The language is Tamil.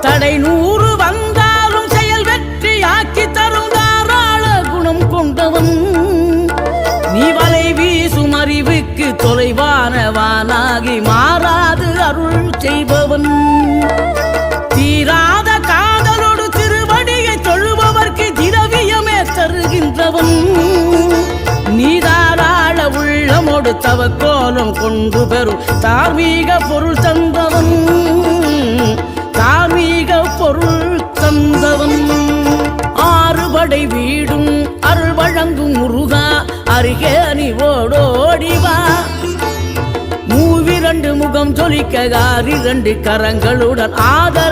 தடை 100 வந்தாலும் செயல் வெற்றி ஆக்கி தரும் தாராள குணம் கொண்டவன் நீ வலை வீசும் அறிவுக்கு தொலைவானவானாகி மாறாது அருள் செய்பவன் தீராத காதலோடு திருவடியை தொழுபவர்க்கு திரவியமே தருகின்றவன் நீ தாராள உள்ளமோடு தவக்கோலம் கொண்டு பெறும் தார்மீக பொருள் தந்தவன் தார்மீக பொருள் தந்தவன் ஆறுபடை வீடும் அருள் வழங்கும் முருகா அருகே நீ ஓடோடிவா மூவிரண்டு முகம் ஜொலிக்க 2 கரங்களுடன் ஆதர